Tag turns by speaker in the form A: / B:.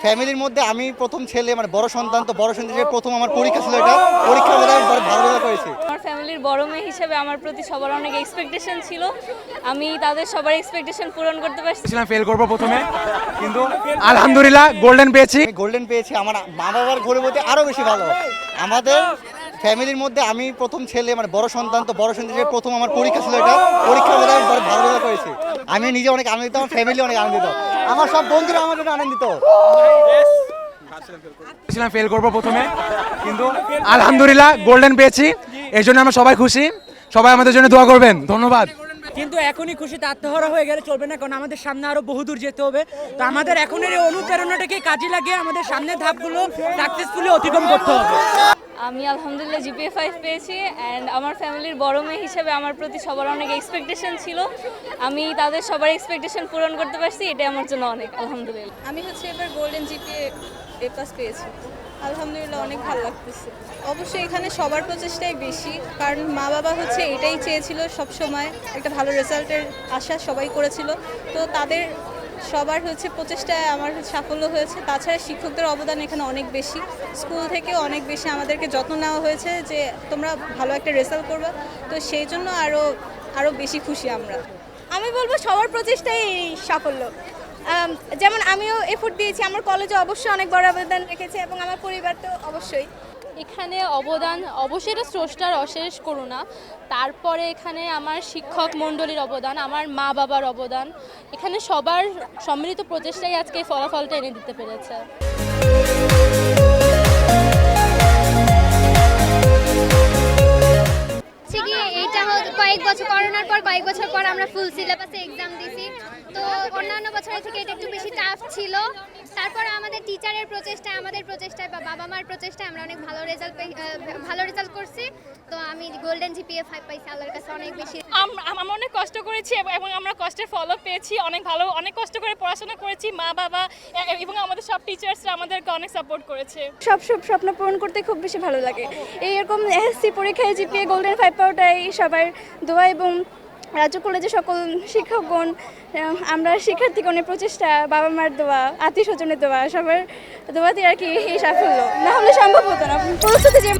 A: ফ্যামিলির মধ্যে আমি প্রথম ছেলে, মানে বড় সন্তান, তো বড় সন্তান হিসেবে প্রথম আমার পরীক্ষা ছিল, এটা পরীক্ষার মধ্যে আমি ভালো রেজাল্ট করেছি।
B: আমার ফ্যামিলির বড় মেয়ে হিসেবে আমার প্রতি সবার অনেক এক্সপেকটেশন ছিল, আমি তাদের সবার এক্সপেকটেশন পূরণ করতে পারছি।
C: ফেল করবো প্রথমে, কিন্তু আলহামদুলিল্লাহ গোল্ডেন পেয়েছি।
A: গোল্ডেন পেয়েছি, আমার মা বাবার ঘরে বলতে আরও বেশি ভালো। আমাদের ফ্যামিলির মধ্যে আমি প্রথম ছেলে, মানে বড় সন্তান, তো বড় সন্তান হিসেবে প্রথম আমার পরীক্ষা ছিল, এটা পরীক্ষার মধ্যে আমি ভালো রেজাল্ট করেছি। আমি নিজে অনেক আনন্দিত, আমার ফ্যামিলি অনেক আনন্দিত, আমার সব বন্ধুরা আমার জন্য আনন্দিত।
C: ফেল করবো প্রথমে, কিন্তু আলহামদুলিল্লাহ গোল্ডেন পেয়েছি, এই জন্য আমরা সবাই খুশি। সবাই আমাদের জন্য দোয়া করবেন, ধন্যবাদ।
D: কিন্তু এখনই খুশিতে আত্মহারা হয়ে গেলে চলবে না, কারণ আমাদের সামনে আরো বহুদূর যেতে হবে। তো আমাদের এখনের এই অনুপ্রেরণাটাকে কাজে লাগিয়ে আমাদের সামনের ধাপগুলো সাকসেসফুলি অতিক্রম করতে হবে।
B: আমি আলহামদুলিল্লাহ জিপিএ 5 পেয়েছি, অ্যান্ড আমার ফ্যামিলির বড় মেয়ে হিসেবে আমার প্রতি সবার অনেক এক্সপেকটেশন ছিল, আমি তাদের সবার এক্সপেকটেশন পূরণ করতে পারছি, এটা আমার জন্য অনেক আলহামদুলিল্লাহ।
E: আমি এবার গোল্ডেন জিপিএ A+ পেয়েছি, আলহামদুলিল্লাহ অনেক ভালো লাগতেছে। অবশ্যই এখানে সবার প্রচেষ্টাই বেশি, কারণ মা বাবা এটাই চেয়েছিল সব সময়, একটা ভালো রেজাল্টের আশা সবাই করেছিল। তো তাদের সবার প্রচেষ্টায় আমার সাফল্য হয়েছে। তাছাড়া শিক্ষকদের অবদান এখানে অনেক বেশি, স্কুল থেকেও অনেক বেশি আমাদেরকে যত্ন নেওয়া হয়েছে যে তোমরা ভালো একটা রেজাল্ট করবে। তো সেই জন্য আরও বেশি খুশি আমরা।
F: আমি বলবো সবার প্রচেষ্টাই সাফল্য। যেমন আমিও এফোর্ট দিয়েছি, আমার কলেজে অবশ্যই অনেক বড় অবদান রেখেছে, এবং আমার পরিবার তো অবশ্যই।
G: এখানে অবদান অবশ্যই এটা স্রষ্টার অশেষ করুণা, তারপরে এখানে আমার শিক্ষক মণ্ডলীর অবদান, আমার মা বাবার অবদান, এখানে সবার সম্মিলিত প্রচেষ্টাই আজকে এই ফলাফলটা এনে দিতে পেরেছে।
H: এইটা কয়েক বছর করোনার পর কয়েক বছর পর আমরা ফুল সিলেবাসে এক্সাম দিছি, তো অন্যান্য বছরের থেকে এটা একটু বেশি টাফ ছিল। তারপর আমাদের টিচারের প্রচেষ্টায়, আমাদের প্রচেষ্টায় বা বাবা মার প্রচেষ্টায় আমরা অনেক ভালো রেজাল্ট করছি। তো আমি গোল্ডেন জিপিএ 5 পাইছি, আল্লাহর কাছে অনেক বেশি।
G: আমরা অনেক কষ্ট করেছি এবং আমরা কষ্টের ফলও পেয়েছি, অনেক কষ্ট করে পড়াশোনা করেছি। মা বাবা এবং আমাদের সব টিচার্সরা আমাদেরকে অনেক সাপোর্ট করেছে।
F: সব স্বপ্ন পূরণ করতে খুব বেশি ভালো লাগে। এইরকম এসএসসি পরীক্ষায় জিপিএ গোল্ডেন 5 পাওয়াটাই সবার দোয়া, এবং রাজ্য কলেজের সকল শিক্ষকগণ, আমরা শিক্ষার্থীগণের প্রচেষ্টা, বাবা মার দোয়া, আত্মীয় স্বজনের দোয়া, সবার দোয়াতে আর কি এই সাফল্য, না হলে সম্ভব হতো না। প্রস্তুতি যে